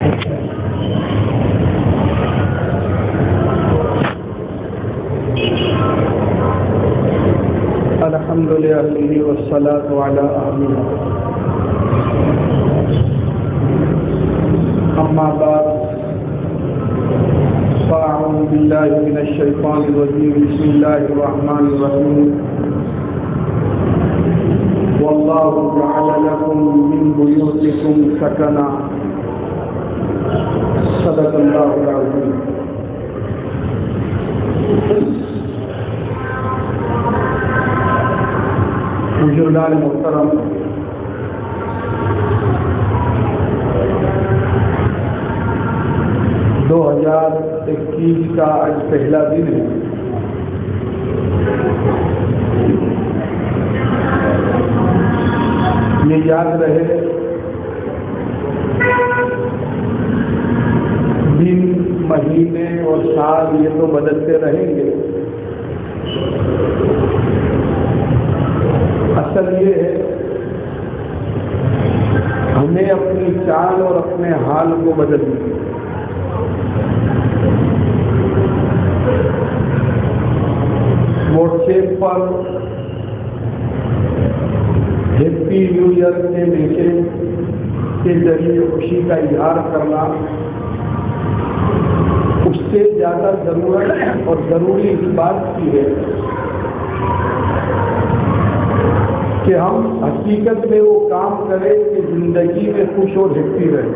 الحمد لله والصلاة على أهلها أما بعد فأعوذ بالله من الشيطان الرجيم بسم الله الرحمن الرحيم والله جعل لكم من بيوتكم سكنا صدق الله العظيم. بزرگان محترم، دو 2021 کا آج پہلا دن ہے. یہ یاد رہے دن، مہینے اور سال یہ تو بدلتے رہیں گے. اصل یہ ہے ہمیں اپنی چال اور اپنے حال کو بدلنا. واٹس ایپ پر ہیپی نیو ایئر کے میسیج کے ذریعے خوشی کا اظہار کرنا اس سے زیادہ ضرورت اور ضروری اس بات کی ہے کہ ہم حقیقت میں وہ کام کریں کہ زندگی میں خوش اور ہیپی رہیں.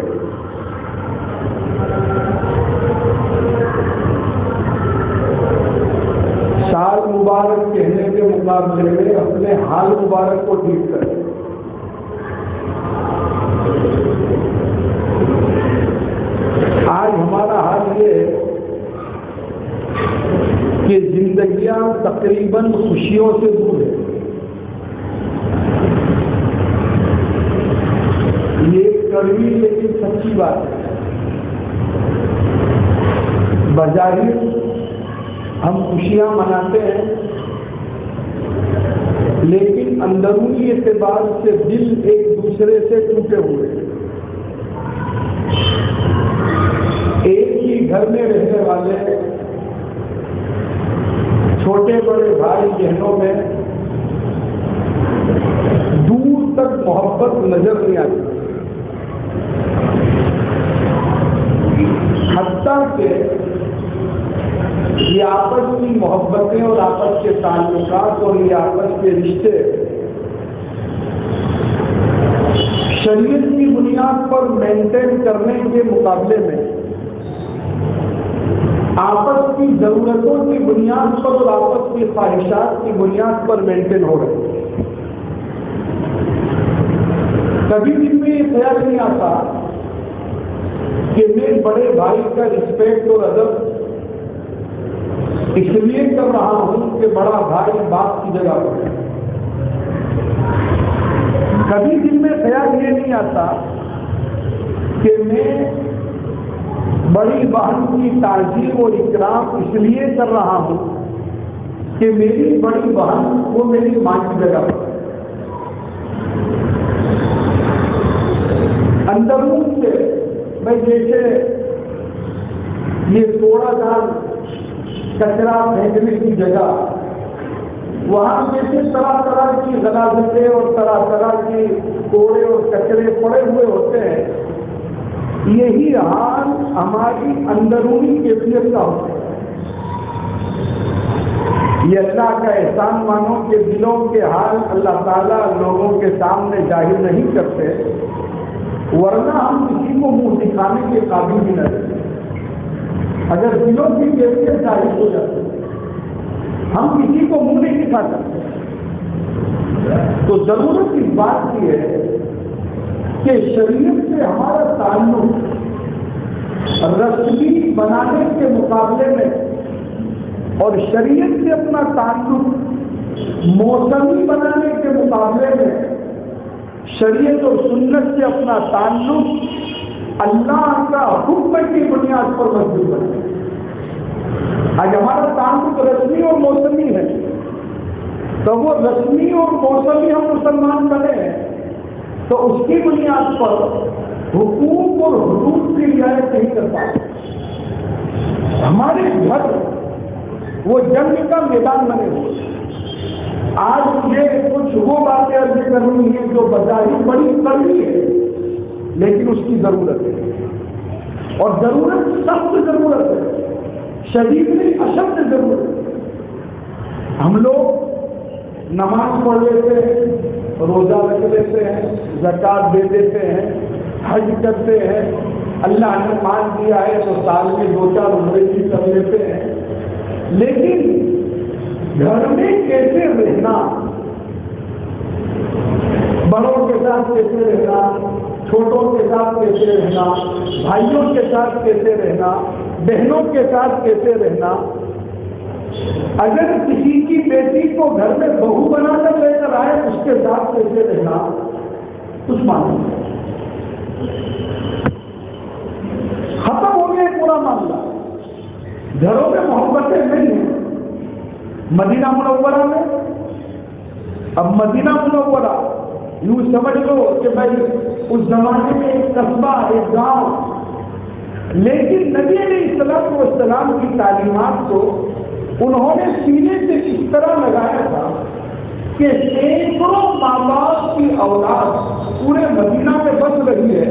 سال مبارک کہنے کے مقابلے میں اپنے حال مبارک کو ٹھیک کریں. آج ہمارا حال یہ ہے کہ زندگیاں تقریباً خوشیوں سے دور ہیں. یہ کڑوی لیکن سچی بات ہے. بظاہر ہم خوشیاں مناتے ہیں لیکن اندرونی اعتبار سے دل ایک دوسرے سے ٹوٹے ہوئے ہیں. ایک ہی گھر میں رہنے والے چھوٹے بڑے بھائی بہنوں میں دور تک محبت نظر نہیں آتی. حتیٰ کہ یہ آپس کی محبتیں اور آپس کے تعلقات اور یہ آپس کے رشتے شریعت کی بنیاد پر مینٹین کرنے کے مقابلے میں آپس کی ضرورتوں کی بنیاد پر اور آپس کی خواہشات کی بنیاد پر مینٹین ہو رہے ہیں. کبھی بھی یہ خیال نہیں آتا کہ میں بڑے بھائی کا رسپیکٹ اور ادب اس لیے کر رہا ہوں کہ بڑا بھائی باپ کی جگہ پر ہے. کبھی دل میں خیال یہ نہیں آتا کہ میں بڑی بہن کی تعظیم اور اکرام اس لیے کر رہا ہوں کہ میری بڑی بہن وہ میری ماں کی جگہ پر ہے. اندرون سے میں جیسے یہ کوڑا دان کچرا پھینکنے کی جگہ وہاں جیسے طرح طرح کی غلاظتیں اور طرح طرح کی کوڑے اور کچرے پڑے ہوئے ہوتے ہیں، یہی حال ہماری اندرونی کیفیت کا ہوتا ہے. یہ اللہ کا احسان مانو کہ دلوں کے حال اللہ تعالیٰ لوگوں کے سامنے ظاہر نہیں کرتے، ورنہ ہم کسی کو منہ دکھانے کے قابل بھی نہ رہتے. اگر دلوں کی کیفیت ظاہر ہو جاتی ہم کسی کو منہ نہیں دکھا سکتے. تو ضرورت اس بات کی ہے کہ شریعت سے ہمارا تعلق رسمی بنانے کے مقابلے میں اور شریعت سے اپنا تعلق موسمی بنانے کے مقابلے میں شریعت اور سنت سے اپنا تعلق اللہ کا حکم کی بنیاد پر مضبوط بنے. آج ہمارا تعلق رسمی اور موسمی ہے تو وہ رسمی اور موسمی ہم مسلمان بنے ہیں تو اس کی بنیاد پر حقوق اور حدود کی نہیں کر پاتے. ہمارے گھر وہ جنگ کا میدان بنے ہوئے. آج مجھے کچھ وہ باتیں عرض کرنی ہے جو بظاہر بڑی کڑوی ہے لیکن اس کی ضرورت ہے, اور ضرورت سخت ضرورت ہے, شدید نہیں اشد ضرورت ہے. ہم لوگ نماز پڑھ لیتے ہیں, روزہ رکھ لیتے ہیں, زکوٰۃ دے دیتے ہیں, حج کرتے ہیں, اللہ نے مال دیا ہے تو سال میں 2-4 عمرے بھی کر لیتے ہیں, لیکن گھر میں کیسے رہنا, بڑوں کے ساتھ کیسے رہنا, چھوٹوں کے ساتھ کیسے رہنا, بھائیوں کے ساتھ کیسے رہنا, بہنوں کے ساتھ کیسے رہنا, اگر کسی کی بیٹی کو گھر میں بہو بنا کر لے کر آئے اس کے ساتھ کیسے رہنا, کچھ معلوم نہیں. ختم ہو گیا پورا معاملہ. گھروں میں محبتیں نہیں ہیں. مدینہ منورہ میں, اب مدینہ منورہ یوں سمجھ لو کہ بھائی اس زمانے میں ایک قصبہ, ایک گاؤں, لیکن نبی علیہ السلام کی تعلیمات کو انہوں نے سینے سے اس طرح لگایا تھا کہ سینکڑوں ماں باپ کی اولاد پورے مدینہ میں بس رہی ہے,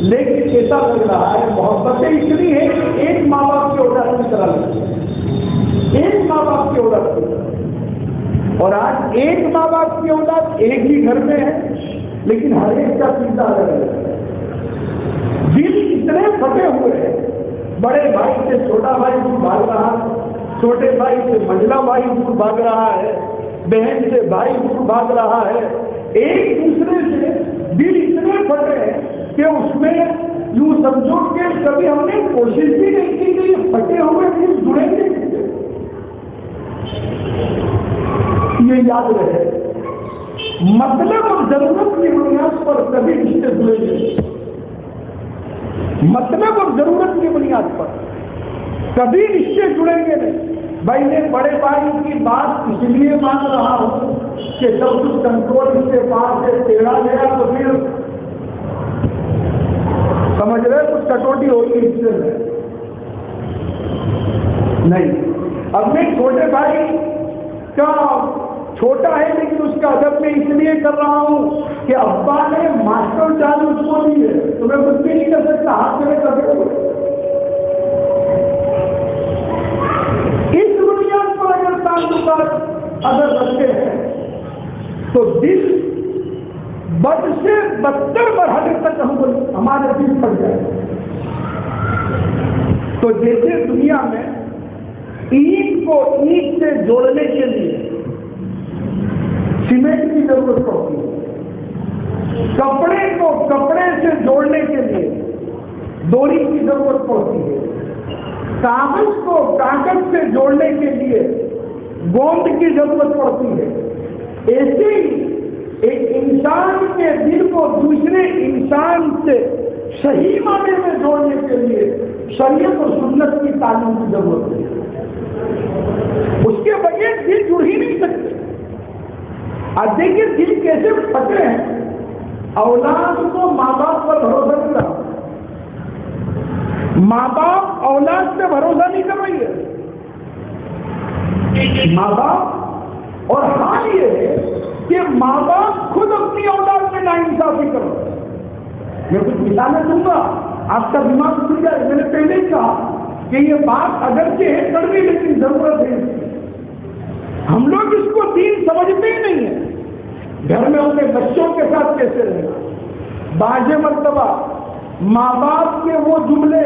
لیکن ایسا لگ رہا ہے محبتیں اتنی ہیں کہ ایک ماں باپ کی اولاد کی طرح لگتی ہے, ایک ماں باپ کی اولاد کی طرح. اور آج ایک ماں باپ کی اولاد ایک ہی گھر میں ہے, لیکن ہر ایک کا سیدھا الگ ہے. دل اتنے پھٹے ہوئے ہیں, بڑے بھائی سے چھوٹا بھائی دور بھاگ رہا ہے, چھوٹے بھائی سے منجلا بھائی دور بھاگ رہا ہے, بہن سے بھائی دور بھاگ رہا ہے. ایک دوسرے سے دل اتنے پھٹے ہیں کہ اس میں یوں سمجھو کہ کبھی ہم نے کوشش بھی نہیں کی کہ یہ پھٹے ہوئے دل جڑیں گے. یہ یاد رہے, مطلب اور ضرورت کی بنیاد پر کبھی رشتے جڑیں گے. مطلب اور ضرورت کی بنیاد پر کبھی رشتے جڑیں گے نہیں. بھائی میں بڑے بھائی کی بات اس لیے مان رہا ہوں کہ جب کچھ کنٹرول اس کے پاس سے ٹیڑھا گیا تو پھر سمجھ رہے کچھ کٹوٹی ہوگی اس سے نہیں. اب میں چھوٹے بھائی کا چھوٹا ہے لیکن اس کا ادب میں اس لیے کر رہا ہوں کہ ابا نے ماسٹر چارج اس کو دی ہے تو میں کچھ بھی نہیں کر سکتا, ہاتھ سے کر دے. اس بنیاد پر اگر تعلقات اگر رکھتے ہیں تو دل بد سے بدتر مرحلے تک ہمارے دل پڑ جائے. تو جیسے دنیا میں اینٹ کو اینٹ سے جوڑنے کے لیے سیمنٹ کی ضرورت پڑتی ہے, کپڑے کو کپڑے سے جوڑنے کے لیے ڈوری کی ضرورت پڑتی ہے, کاغذ کو کاغذ سے جوڑنے کے لیے گوند کی ضرورت پڑتی ہے, ایسے ہی ایک انسان کے دل کو دوسرے انسان سے صحیح معنی میں جوڑنے کے لیے شریعت اور سنت کی تعلیم کی ضرورت ہے. اس کے بغیر دل جڑ ہی نہیں سکتے. اب دیکھیے دل کیسے پھٹے ہیں. اولاد کو ماں باپ پر بھروسہ نہیں رہا, ماں باپ اولاد سے بھروسہ نہیں کر رہی ہے. ماں باپ, اور حال یہ ہے کہ ماں باپ خود اپنی اولاد میں ناانصافی کر رہے ہیں. میں کچھ مثالیں دوں گا, آپ کا دماغ کھل جائے. میں نے پہلے ہی کہا کہ یہ بات اگرچہ ہے کڑوی لیکن ضرورت ہے. ہم لوگ اس کو دین سمجھتے ہی نہیں ہیں. گھر میں اپنے بچوں کے ساتھ کیسے رہنا, بعض مرتبہ ماں باپ کے وہ جملے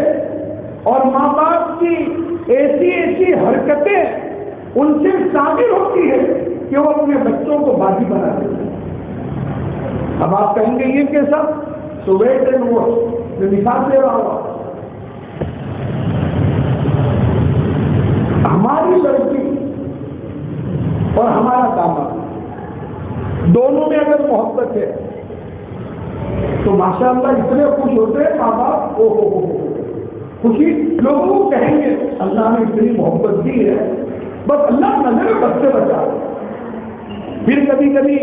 اور ماں باپ کی ایسی ایسی حرکتیں ان سے ثابت ہوتی ہے کہ وہ اپنے بچوں کو باغی بنا دیتے ہیں. اب آپ کہیں گے یہ کیسا, تو ویٹ اینڈ واچ, میں مثال دے رہا ہوں. ہماری لڑکی اور ہمارا داماد دونوں میں اگر محبت ہے تو ماشاءاللہ اتنے خوش ہوتے ہیں ماں باپ, او خوشی لوگوں کو کہیں گے اللہ نے اتنی محبت دی ہے, بس اللہ نظر بد سے بچا. پھر کبھی کبھی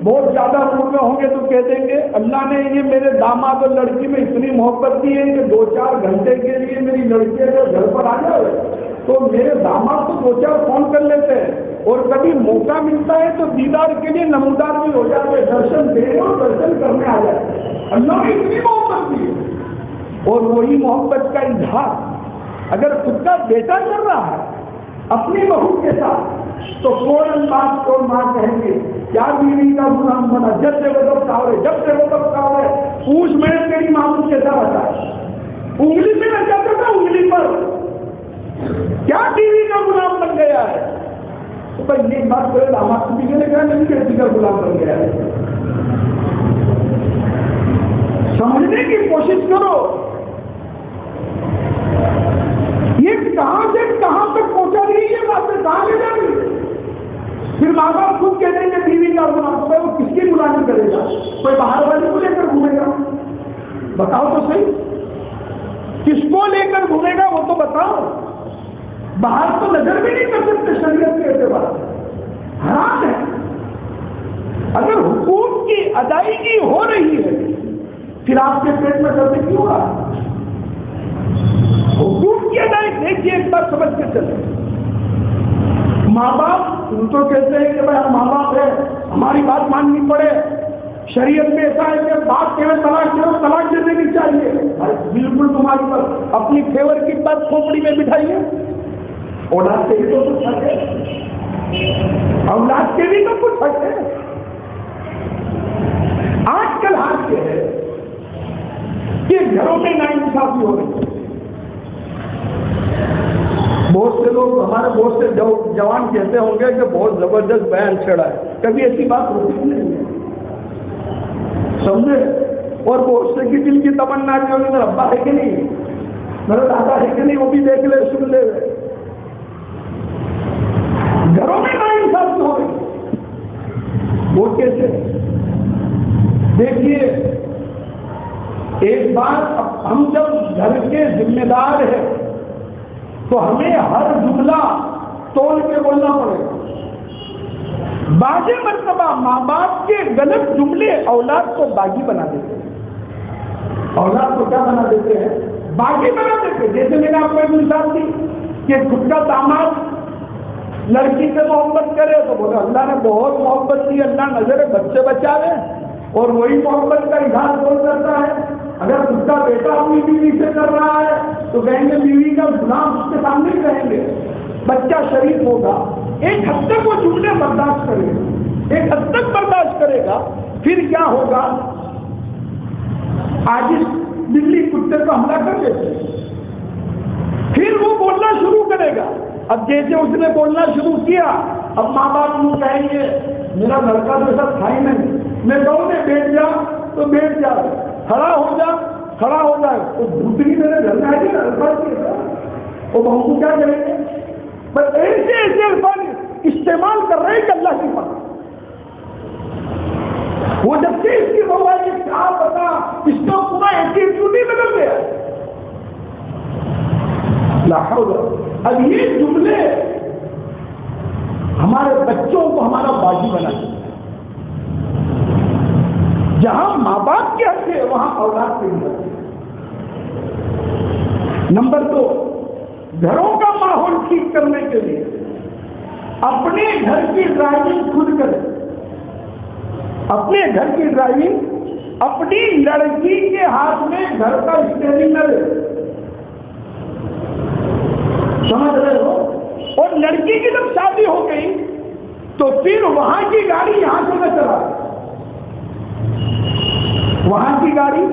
بہت زیادہ عمر میں ہوں گے تو کہہ دیں گے اللہ نے یہ میرے داماد اور لڑکی میں اتنی محبت دی ہے کہ 2-4 گھنٹے کے لیے میری لڑکی اگر گھر پر آ جائے تو میرے داماد کو 2-4 فون کر لیتے ہیں، اور کبھی موقع ملتا ہے تو دیدار کے لیے نمودار بھی ہو جاتے ہیں، درشن دینے اور درشن کرنے آ جاتے ہیں۔ اللہ نے اتنی محبت دی ہے، اور وہی محبت کا اظہار اگر خود کا بیٹا کر رہا ہے اپنی بہو کے ساتھ تو فوراً بات کو ماں کہیں گے کیا بیوی کا غلام بنا، جب سے وہ تب کھاؤ جب سے وہ تب کھاؤ پوچھ میں تیری ماں کو کیسا بتا، انگلی میں نہ جاتا تھا انگلی پر، کیا بیوی کا غلام بن گیا ہے؟ تو بھائی یہ بات کرے داماد بیوی نے کہا نہیں بیٹی کا غلام بن گیا ہے۔ سمجھنے کی کوشش کرو یہ کہاں سے کہاں تک پہنچا رہی ہے، باتیں کہاں لے جا رہی ہے۔ پھر ماں باپ خود کہتے ہیں کہ بیوی کا غلام، وہ کس کی غلامی کرے گا؟ کوئی باہر والے کو لے کر گھومے گا؟ بتاؤ تو صحیح، کس کو لے کر گھومے گا وہ تو بتاؤ۔ باہر تو نظر بھی نہیں کر سکتے شریعت کے اعتبار سے، حرام ہے۔ اگر حقوق کی ادائیگی ہو رہی ہے پھر آپ کے پیٹ میں درد کیوں ہو رہا؟ حقوق کی ادائیگی دیکھیے ایک بار سمجھ کے چلے۔ ماں باپ تو کہتے ہیں کہ بھائی ہم ماں باپ ہیں ہماری بات ماننی پڑے، شریعت میں ایسا ہے کہ باپ کہے طلاق دے دینی چاہیے، بالکل تمہاری پر اپنی فیور کی بات کھوپڑی میں بٹھائیے۔ اولاد کے بھی تو کچھ حق ہے، اولاد کے بھی تو کچھ حق ہے۔ آج کل حال یہ ہے کہ گھروں میں ناانصافی ہو رہی ہے۔ بہت سے لوگ ہمارے بہت سے جوان کہتے ہوں گے کہ بہت زبردست بیان چھڑا ہے، کبھی ایسی بات ہوتی نہیں ہے، سمجھے؟ اور بہت سے کی دل کی تمنا جو میرا ابا ہے کہ نہیں، میرا دادا ہے کہ نہیں، وہ بھی دیکھ لے سن لے۔ گھروں میں ناانصافی ہو رہی، وہ کیسے؟ دیکھیے ایک بات، ہم جب گھر کے ذمہ دار ہیں تو ہمیں ہر جملہ تول کے بولنا پڑے گا۔ بعض مرتبہ ماں باپ کے غلط جملے اولاد کو باغی بنا دیتے ہیں، اولاد کو کیا بنا دیتے ہیں؟ باغی بنا دیتے ہیں۔ جیسے میں نے آپ کو ایک مثال دی کہ خود کا داماد لڑکی سے محبت کرے تو بولے اللہ نے بہت محبت کی، اللہ نظر بچے بچاوے، اور وہی محبت کا اظہار کون کرتا ہے؟ اگر اس کا بیٹا اپنی بیوی سے کر رہا ہے تو کہیں گے بیوی کا غلام، اس کے سامنے ہی کہیں گے۔ بچہ شریف ہوگا، ایک حد تک وہ جملے برداشت کرے گا، ایک حد تک برداشت کرے گا، پھر کیا ہوگا؟ آج اس بلی کتے کو حملہ کر دیتے، پھر وہ بولنا شروع کرے گا۔ اب جیسے اس نے بولنا شروع کیا، اب ماں باپ یوں کہیں گے میرا لڑکا تو سب کھائی نہیں، میں کہوں گے بیٹھ جا تو بیٹھ جا، کھڑا ہو جا کھڑا ہو جائے، تو دوسری میرے گھر میں آئے گی نا الفاظ کی، وہ بہو کو کیا کریں گے؟ بس ایسے ایسے الفاظ استعمال کر رہے ہیں کہ اللہ کی بات۔ وہ جب سے اس کی بہو آئی کیا پتا اس کا پورا ایٹیٹیوڈ ہی بدل گیا۔ لا حول۔ اب یہ جملے ہمارے بچوں کو ہمارا باغی بنا دیں۔ جہاں ماں باپ کے حق ہے وہاں اولاد کے بھی حق ہے۔ نمبر 2، گھروں کا ماحول ٹھیک کرنے کے لیے اپنے گھر کی ڈرائیونگ خود کریں، اپنے گھر کی ڈرائیونگ اپنی لڑکی کے ہاتھ میں گھر کا اسٹیئرنگ نہ دے، سمجھ رہے ہو؟ اور لڑکی کی جب شادی ہو گئی تو پھر وہاں کی گاڑی یہاں سے نہ چلا، وہاں کی گاڑی،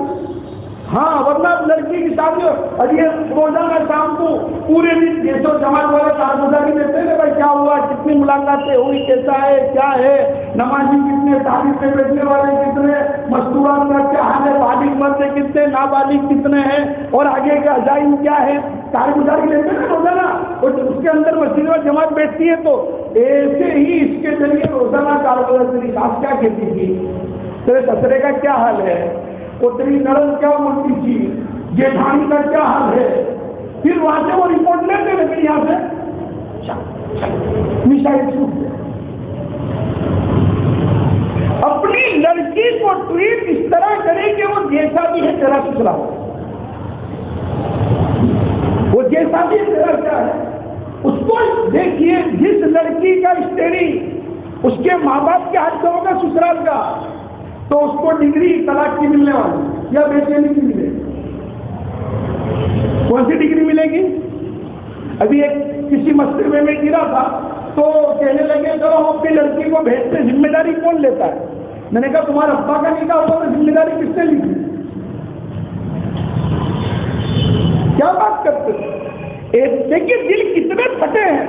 ہاں، ورنہ لڑکی کی شادی ہو اور یہ روزانہ شام کو پورے دن جیسو جماعت والے کارگزاری دیتے ہیں بھائی کیا ہوا، کتنی ملاقاتیں ہوئی، کیسا ہے، کیا ہے، نمازی کتنے، تعلیم میں بیٹھنے والے کتنے، مستورات کا کیا حال ہے، بالغ مرد کتنے، نابالغ کتنے ہیں، اور آگے کا عزائم کیا ہے، کارگزاری لیتے ہیں روزانہ، اور اس کے اندر مسجد میں جماعت بیٹھتی ہے تو ایسے ہی اس کے ذریعے روزانہ کارگزاری آپ کیا کہتی تھی، تیرے سسرے کا کیا حال ہے، وہ تیری نرم کیا بولتی تھی، جیٹھانی کا کیا حال ہے، پھر وہاں سے وہ رپورٹ لیتے لیکن یہاں سے مثال چھوٹ لڑکی کو ٹریٹ اس طرح کرے کہ وہ جیسا بھی ہے تیرا سسرا ہو، وہ جیسا بھی تیرا کیا ہے اس کو دیکھیے. جس لڑکی کا اسٹیئرنگ اس کے ماں باپ کے ہاتھ سے ہوگا سسرال کا، تو اس کو ڈگری طلاق کی ملنے والی یا بے چینی کی ملے گی. کون سی ڈگری ملے گی؟ ابھی ایک کسی مشورے میں گرا تھا تو کہنے لگے چلو ہم اپنی لڑکی کو بھیجتے، ذمہ داری کون لیتا ہے؟ میں نے کہا تمہارے ابا کا نکاح ہوا تو ذمہ داری کس نے لی تھی؟ کیا بات کرتے ہیں؟ دیکھیے دل کتنے پھٹے ہیں.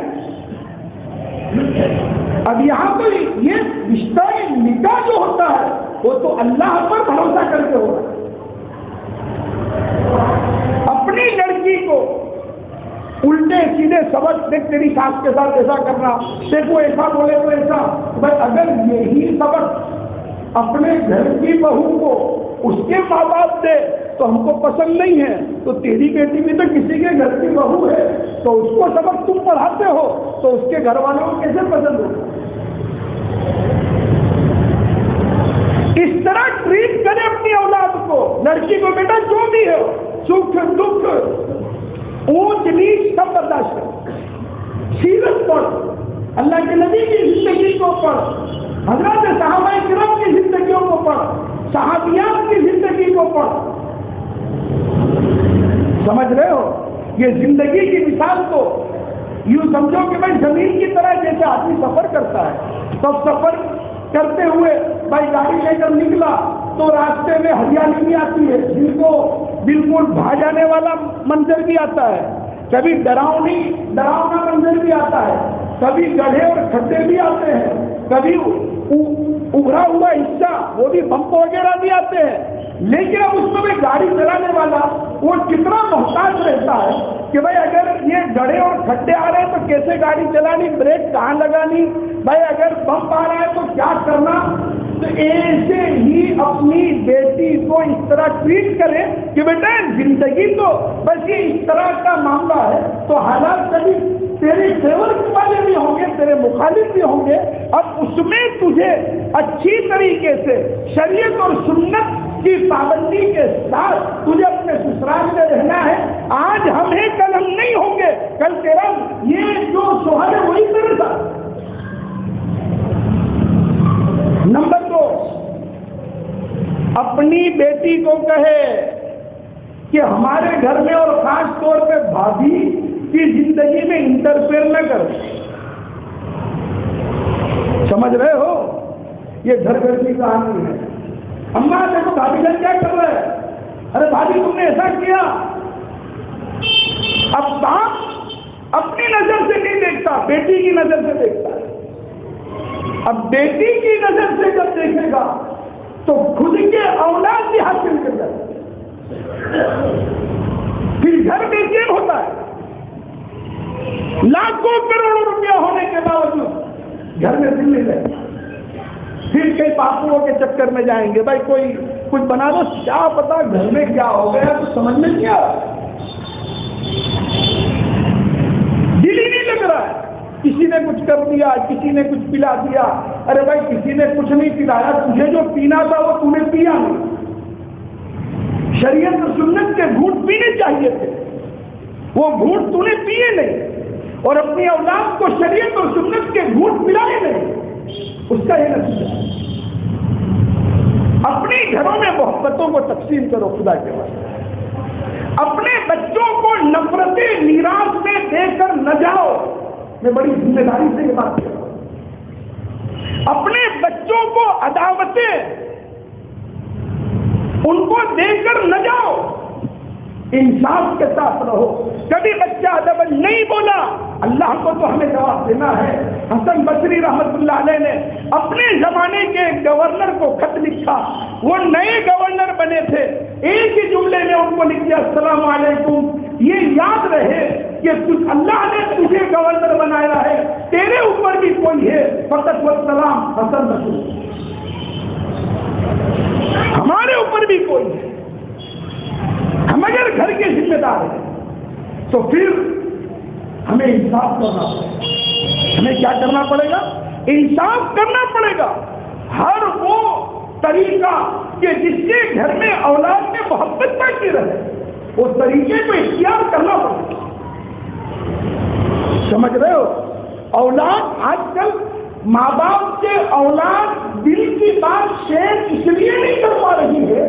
اب یہاں تو یہ رشتہ نکاح جو ہوتا ہے وہ تو اللہ پر بھروسہ کر کے ہوگا. اپنی لڑکی کو الٹے سیدھے سبق، دیکھ تیری ساس کے ساتھ ایسا کرنا، دیکھ وہ ایسا بولے تو ایسا. بس اگر یہی سبق اپنے گھر کی بہو کو اس کے ماں باپ دے تو ہم کو پسند نہیں ہے، تو تیری بیٹی بھی تو کسی کے گھر کی بہو ہے، تو اس کو سبق تم پڑھاتے ہو تو اس کے گھر والوں کو کیسے پسند ہو؟ اس طرح ٹریٹ کرے اپنی اولاد کو. لڑکی کو بیٹا جو بھی ہے سکھ دکھ اونچ نیچ سب برداشت کر، سیرت پڑھ، اللہ کے نبی کی زندگی کو پڑھ، حضرات صحابہ کرام کی زندگیوں کو پڑھ، صحابیات کی زندگی کو پڑھ. سمجھ رہے ہو؟ یہ زندگی کی مثال تو یوں سمجھو کہ بھائی زمین کی طرح جیسے آدمی سفر کرتا ہے، تو سفر کرتے ہوئے بھائی گاڑی لے کر نکلا تو راستے میں ہریالی بھی آتی ہے، دل کو بالکل بھا جانے والا منظر بھی آتا ہے، کبھی ڈراؤنا منظر بھی آتا ہے، کبھی گڑھے اور کھڈے بھی آتے ہیں، کبھی ابھرا ہوا حصہ وہ بھی بمپ وغیرہ بھی آتے ہیں. لیکن اب اس میں گاڑی چلانے والا وہ کتنا محتاط رہتا ہے کہ بھائی اگر یہ گڑھے اور کھڈے آ رہے ہیں تو کیسے گاڑی چلانی، بریک کہاں لگانی، بھائی اگر بمپ آ رہا ہے تو کیا کرنا. تو ایسے ہی اپنی بیٹی کو اس طرح ٹریٹ کرے کہ بیٹا زندگی تو بس یہ اس طرح کا معاملہ ہے، تو حالات کبھی تیرے فیور والے بھی ہوں گے، تیرے مخالف بھی ہوں گے. اب اس میں تجھے اچھی طریقے سے شریعت اور سنت کی پابندی کے ساتھ تجھے اپنے سسرال میں رہنا ہے. آج ہم ہیں کل ہم نہیں ہوں گے، کل تیرا یہ جو شوہر ہے وہی تیرے ساتھ. نمبر 2، اپنی بیٹی کو کہے کہ ہمارے گھر میں اور خاص طور پہ بھابھی کی زندگی میں انٹرفیئر نہ کر. سمجھ رہے ہو؟ یہ گھر گھر کی کہانی ہے. اماں دیکھو بھابھی جان کیا کر رہا ہے، ارے بھابھی تم نے ایسا کیا. اب باپ اپنی نظر سے نہیں دیکھتا، بیٹی کی نظر سے دیکھتا ہے. اب بیٹی کی نظر سے جب دیکھے گا تو خود کے اولاد بھی حاصل کر جائے، پھر گھر بے چین ہوتا ہے. لاکھوں کروڑوں روپیہ ہونے کے باوجود گھر میں دل نہیں رہتا. پھر کئی پاپوؤں کے چکر میں جائیں گے، بھائی کوئی کچھ بنا دو، کیا پتا گھر میں کیا ہو گیا تو سمجھ میں نہیں آ رہا، دل ہی نہیں لگ رہا ہے. کسی نے کچھ کر دیا، کسی نے کچھ پلا دیا. ارے بھائی کسی نے کچھ نہیں پلایا، تجھے جو پینا تھا وہ تم نے پیا نہیں. شریعت اور سنت کے گھونٹ پینے چاہیے تھے، وہ گھونٹ تو نے پیے نہیں، اور اپنی اولاد کو شریعت اور سنت کے گھونٹ پلائے نہیں. اس کا یہ نتیجہ. اپنے گھروں میں محبتوں کو تقسیم کرو خدا کے واسطے. اپنے بچوں کو نفرت میراث میں دے کر نہ جاؤ. میں بڑی ذمہ داری سے یہ بات کر رہا ہوں. اپنے بچوں کو عداوتیں ان کو دے کر نہ جاؤ. انصاف کے ساتھ رہو. کبھی بچہ ادب نہیں بولا، اللہ کو تو ہمیں جواب دینا ہے. حسن بصری رحمت اللہ علیہ نے اپنے زمانے کے گورنر کو خط لکھا. وہ نئے گورنر بنے تھے، ایک ہی جملے میں ان کو لکھ دیا السلام علیکم، یہ یاد رہے کہ اللہ نے تجھے گورنر بنایا ہے، تیرے اوپر بھی کوئی ہے، فقط والسلام حسن بصری، ہمارے اوپر بھی کوئی ہے. ہم اگر گھر کے ذمہ دار ہیں تو پھر ہمیں انصاف کرنا پڑے گا. ہمیں کیا کرنا پڑے گا؟ انصاف کرنا پڑے گا. ہر وہ طریقہ کہ جس سے گھر میں اولاد میں محبت بڑھتی رہے، اس طریقے کو اختیار کرنا پڑتا۔ سمجھ رہے ہو؟ اولاد آج کل ماں باپ سے اولاد دل کی بات شیئر اس لیے نہیں کر پا رہی ہے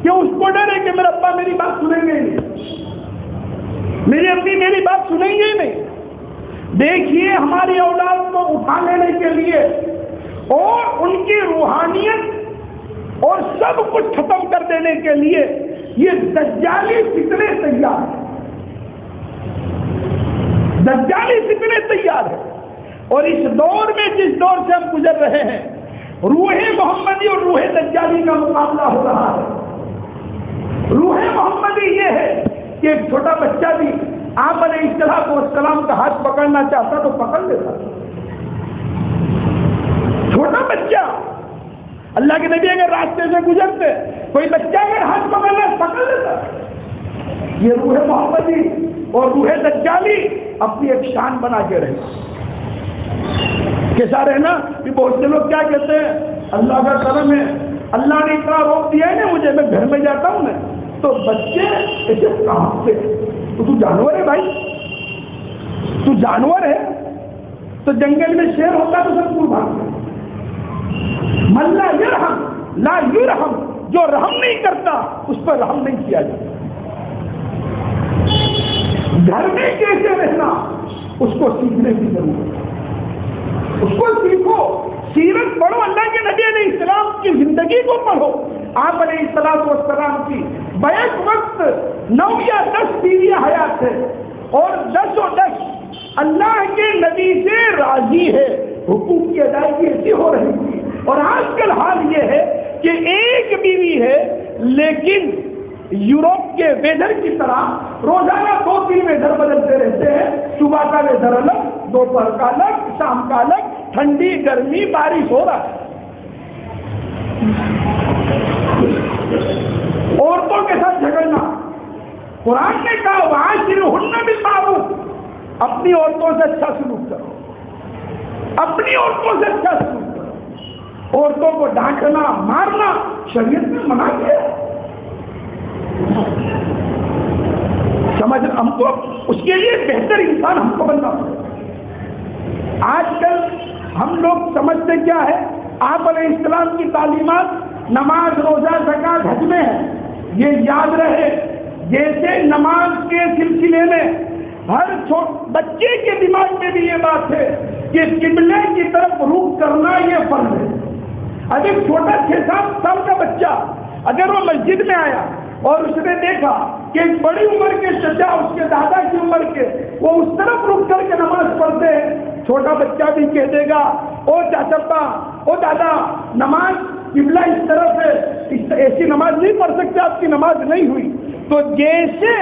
کہ اس کو ڈر ہے کہ میرا ابا میری بات سنیں گے نہیں، میری امی میری بات سنیں گے نہیں۔ دیکھیے ہماری اولاد کو اٹھا لینے کے لیے اور ان کی روحانیت اور سب کچھ ختم کر دینے کے لیے یہ دجالی فتنے تیار ہیں، دجالی فتنے تیار ہیں۔ اور اس دور میں جس دور سے ہم گزر رہے ہیں، روح محمدی اور روح دجالی کا مقابلہ ہو رہا ہے۔ روح محمدی یہ ہے کہ ایک چھوٹا بچہ بھی آپ علیہ السلام کا ہاتھ پکڑنا چاہتا تو پکڑ لیتا، چھوٹا بچہ۔ اللہ کے نبی اگر راستے سے گزرتے، کوئی بچہ اگر ہاتھ پکڑنا پکڑ لیتا۔ یہ روح محمدی اور روح دجالی اپنی ایک شان بنا کے رہے۔ کیسا رہنا کہ بہت سے لوگ کیا کہتے ہیں، اللہ کا کرم ہے، اللہ نے اتنا روک دیا ہے نا مجھے، میں گھر میں جاتا ہوں نا تو بچے ایسے کہاں سے، تو جانور ہے بھائی، تو جانور ہے، تو جنگل میں شیر ہوتا تو سب دور بھاگتے۔ من لا یرحم لا یرحم، جو رحم نہیں کرتا اس پر رحم نہیں کیا جاتا۔ گھر میں کیسے رہنا اس کو سیکھنے کی ضرورت ہے، اس کو سیکھو، سیرت پڑھو، اللہ کے نبی علیہ السلام کی زندگی کو پڑھو۔ آپ علیہ السلام کی بیک وقت 9 یا 10 بیویاں حیات ہے اور 10 و 10 اللہ کے نبی سے راضی ہے، حقوق کی ادائیگی ایسی ہو رہی تھی۔ اور آج کل حال یہ ہے کہ ایک بیوی ہے لیکن یورپ کے ویدر کی طرح روزانہ 2-3 ویدر بدلتے رہتے ہیں، صبح کا ویدر الگ، دوپہر کا الگ، شام کا الگ، ٹھنڈی گرمی بارش ہو رہا ہے۔ عورتوں کے ساتھ جھگڑنا، قرآن نے کہا وَعَاشِرُهُنَّ بِالْمَعْرُوفِ، اپنی عورتوں سے اچھا سلوک کرو، اپنی عورتوں سے اچھا سلوک کرو۔ عورتوں کو ڈانٹنا مارنا شریعت میں منع کیا ہے۔ سمجھ، ہم کو اس کے لیے بہتر انسان ہم کو بننا پڑے۔ آج کل ہم لوگ سمجھتے کیا ہے، آپ علیہ السلام کی تعلیمات نماز روزہ زکات حج میں ہے، یہ یاد رہے۔ جیسے نماز کے سلسلے میں ہر بچے کے دماغ میں بھی یہ بات ہے کہ قبلے کی طرف رخ کرنا یہ فرض ہے۔ اگر چھوٹا 6-7 سال کا بچہ اگر وہ مسجد میں آیا اور اس نے دیکھا کہ ایک بڑی عمر کے چچا اس کے دادا کی عمر کے وہ اس طرف رک کر کے نماز پڑھتے ہیں، چھوٹا بچہ بھی کہہ دے گا او چاچا او دادا نماز قبلہ اس طرف ہے، ایسی نماز نہیں پڑھ سکتے، آپ کی نماز نہیں ہوئی۔ تو جیسے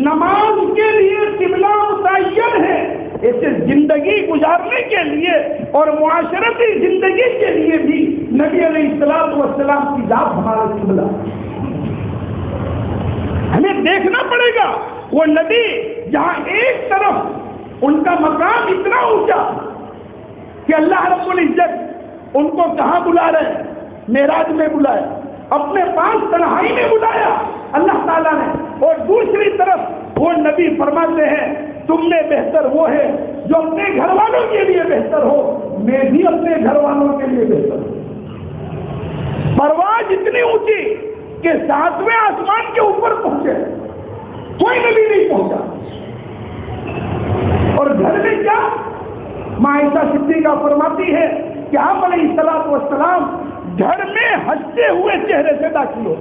نماز کے لیے قبلہ متعین ہے، ایسے زندگی گزارنے کے لیے اور معاشرتی زندگی کے لیے بھی نبی علیہ السلام کی ذات ہمارا قبلہ۔ ہمیں دیکھنا پڑے گا وہ نبی جہاں ایک طرف ان کا مقام اتنا اونچا کہ اللہ رب العزت ان کو کہاں بلا رہے ہیں، معراج میں بلایا، اپنے پاس تنہائی میں بلایا اللہ تعالیٰ نے، اور دوسری طرف وہ نبی فرماتے ہیں تم میں بہتر وہ ہے جو اپنے گھر والوں کے لیے بہتر ہو، میں بھی اپنے گھر والوں کے لیے بہتر ہوں۔ پرواز اتنی اونچی کہ 7ویں آسمان کے اوپر پہنچے، کوئی نبی نہیں پہنچا۔ اور گھر میں کیا، ماں عائشہ صدیقہ فرماتی ہے کہ آپ علیہ السلام گھر میں ہنستے ہوئے چہرے سے داخل ہو۔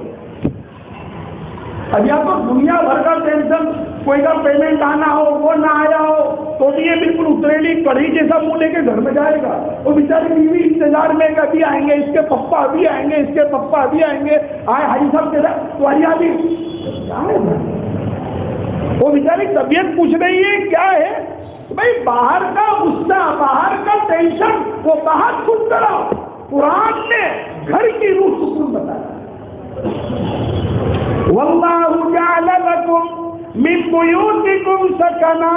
اب یا تو دنیا بھر کا ٹینشن، کوئی کا پیمنٹ آنا ہو وہ نہ آیا ہو تو بھی یہ بالکل اتریلی کڑھی جیسا منہ لے کے گھر میں جائے گا، وہ بیچاری بیوی انتظار میں کبھی آئیں گے، اس کے پپا بھی آئیں گے، اس کے پپا بھی آئیں گے، آئے حاجی صاحب کے ساتھ تو بھی وہ بیچاری طبیعت پوچھ رہی ہے کیا ہے، بھائی باہر کا غصہ، باہر کا ٹینشن وہ باہر خود کرو۔ قرآن نے گھر کی روح سکون بتایا، واللہ جعل لکم من بیوتکم سکنا،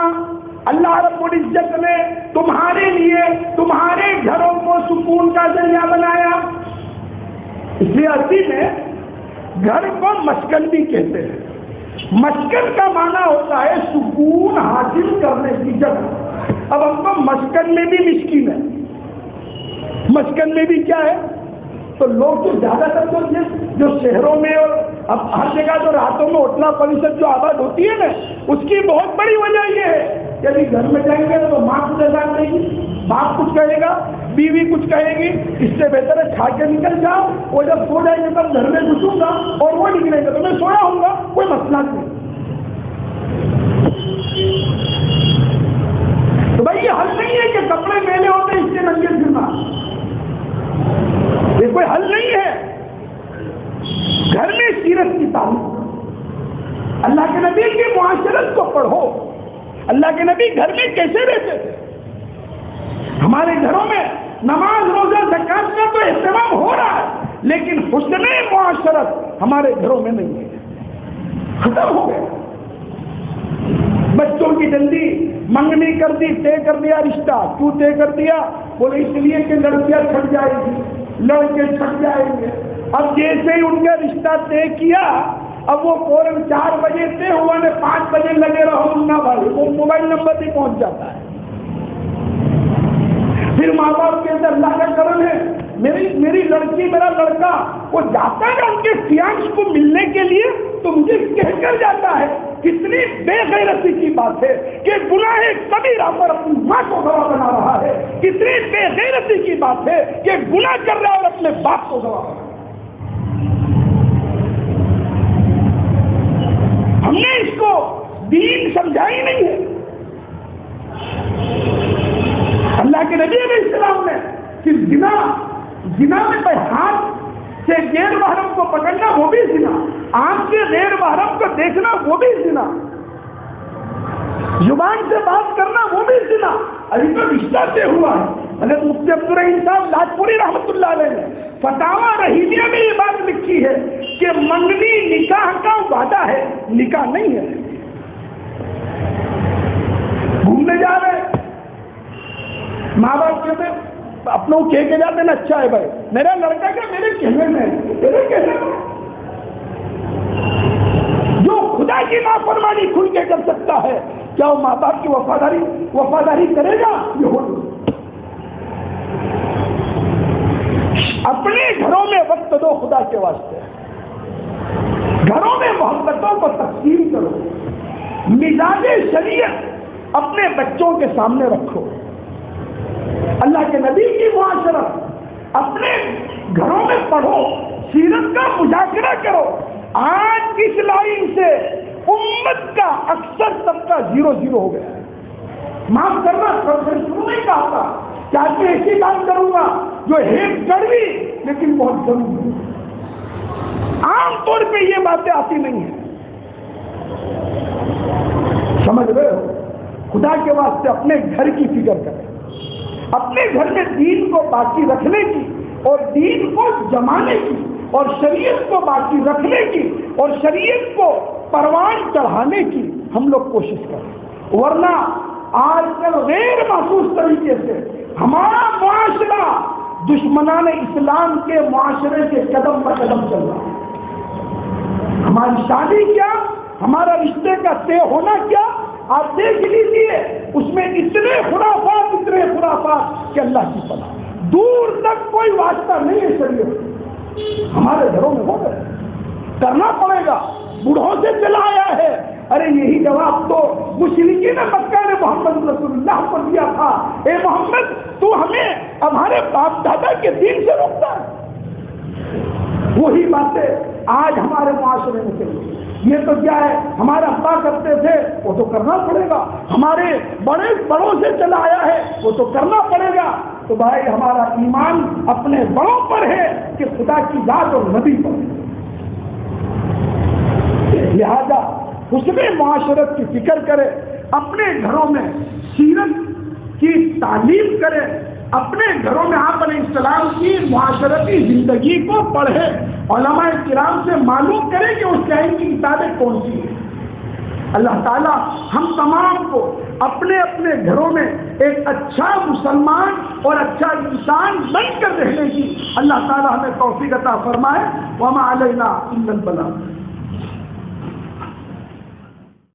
اللہ رب العزت نے تمہارے لیے تمہارے گھروں کو سکون کا ذریعہ بنایا۔ اس لیے عربی میں گھر کو مسکن بھی کہتے ہیں. مسکن کا معنی ہوتا ہے سکون حاصل کرنے کی جگہ. اب ہم کو مسکن میں بھی مسکین ہے، مسکن میں بھی کیا ہے؟ تو لوگ جو زیادہ تر جو شہروں میں اور اب ہر جگہ جو راتوں میں اٹھنا پریشد جو آباد ہوتی ہے نا، اس کی بہت بڑی وجہ یہ ہے کہ ابھی گھر میں جائیں گے تو ماں کچھ ایسا کرے گی، باپ کچھ کہے گا، بیوی کچھ کہے گی. اس سے بہتر ہے کھا کے نکل جاؤ. وہ جب سو جائیں گے تب گھر میں گھسوں گا اور وہ نکلیں گے تو میں سویا ہوں گا، کوئی مسئلہ نہیں. تو بھائی یہ حل نہیں ہے کہ کپڑے میلے ہوتے اس سے ننگے پھرنا، یہ کوئی حل نہیں ہے. گھر میں سیرت کی تعلیم، اللہ کے نبی کی معاشرت کو پڑھو. اللہ کے نبی گھر میں کیسے رہتے تھے؟ ہمارے گھروں میں نماز روزہ زکات کا تو اہتمام ہو رہا ہے، لیکن حسن معاشرت ہمارے گھروں میں نہیں ہے، ختم ہو گیا. بچوں کی جلدی منگنی کر دی، طے کر دیا رشتہ. کیوں طے کر دیا؟ بولے اس لیے کہ لڑکیاں چھٹ جائیں گی، لڑکے چھٹ جائیں گے. اب جیسے ہی ان کا رشتہ طے کیا، اب وہ فوراً 4 بجے طے ہوا نے 5 بجے لگے رہو نہ بھائی، وہ موبائل نمبر بھی پہنچ جاتا ہے. پھر ماں باپ کے اندر اللہ کا کرم ہے، میری لڑکی میرا لڑکا وہ جاتا ہے ان کے فیانس کو ملنے کے لیے تو مجھے کہہ کر جاتا ہے. کتنی بے غیرتی کی بات ہے کہ گناہ کبیرہ پر اپنی ماں کو گواہ بنا رہا ہے. کتنی بے غیرتی کی بات ہے کہ گناہ کر رہا ہے اور اپنے باپ کو گواہ بنا رہا ہے. ہم نے اس کو دین سمجھا ہی نہیں ہے. اللہ کے نبی علیہ السلام نے کہ زنا میں ہاتھ سے غیر محرم کو پکڑنا وہ بھی زنا، آنکھ سے غیر محرم کو دیکھنا وہ بھی زنا، زبان سے بات کرنا وہ بھی زنا. ابھی تو رشتہ طے ہوا ہے. حضرت مفتی عبدالرحیم صاحب لاجپوری رحمۃ اللہ علیہ نے فتاوی رحیمیہ میں یہ بات لکھی ہے کہ منگنی نکاح کا وعدہ ہے، نکاح نہیں ہے. گھومنے جا رہے ماں باپ کہتے اپنوں کہہ کے جاتے نا اچھا ہے بھائی میرا لڑکا کیا میرے کہنے میں تیرے کہنے میں. جو خدا کی نافرمانی کھل کے کر سکتا ہے کیا وہ ماں باپ کی وفاداری کرے گا؟ یہ ہو. اپنے گھروں میں وقت دو خدا کے واسطے، گھروں میں محبتوں کو تقسیم کرو. مزاج شریعت اپنے بچوں کے سامنے رکھو. اللہ کے نبی کی معاشرت اپنے گھروں میں پڑھو، سیرت کا مذاکرہ کرو. آج اس لائن سے امت کا اکثر طبقہ 0-0 ہو گیا ہے. معاف کرنا شروع نہیں کہا تھا کہ آج میں ایسی بات کروں گا جو ہے کڑوی لیکن بہت ضروری ہے. عام طور پہ یہ باتیں آتی نہیں ہیں، سمجھ رہے ہو؟ خدا کے واسطے اپنے گھر کی فکر کریں، اپنے گھر میں دین کو باقی رکھنے کی اور دین کو جمانے کی اور شریعت کو باقی رکھنے کی اور شریعت کو پروان چڑھانے کی ہم لوگ کوشش کریں. ورنہ آج کل غیر محسوس طریقے سے ہمارا معاشرہ دشمنان اسلام کے معاشرے کے قدم پر قدم چل رہا ہے. ہماری شادی کیا، ہمارا رشتے کا طے ہونا کیا، آپ دیکھ لیجیے اس میں اتنے خرافات کہ اللہ کی پناہ، دور تک کوئی واسطہ نہیں ہے. شریعت ہمارے گھروں میں ہو گئے، کرنا پڑے گا. بوڑھوں سے چلا آیا ہے. ارے یہی جواب تو مشرکین مکہ نے محمد رسول اللہ کو دیا تھا، اے محمد تو ہمیں ہمارے باپ دادا کے دین سے روکتا ہے. وہی باتیں آج ہمارے معاشرے میں چلی. یہ تو کیا ہے ہمارے ابا کرتے تھے وہ تو کرنا پڑے گا، ہمارے بڑوں سے چلا آیا ہے وہ تو کرنا پڑے گا. تو بھائی ہمارا ایمان اپنے بڑوں پر ہے کہ خدا کی ذات اور نبی پر. لہذا حسن معاشرت کی فکر کرے، اپنے گھروں میں سیرت کی تعلیم کرے، اپنے گھروں میں آپ علیہ السلام کی معاشرتی زندگی کو پڑھے، علماء کرام سے معلوم کرے کہ اس ٹائم کی کتابیں کون سی ہیں. اللہ تعالیٰ ہم تمام کو اپنے اپنے گھروں میں ایک اچھا مسلمان اور اچھا انسان بن کر رہنے کی اللہ تعالیٰ ہمیں توفیق عطا فرمائے۔ وما علینا الا البلاغ۔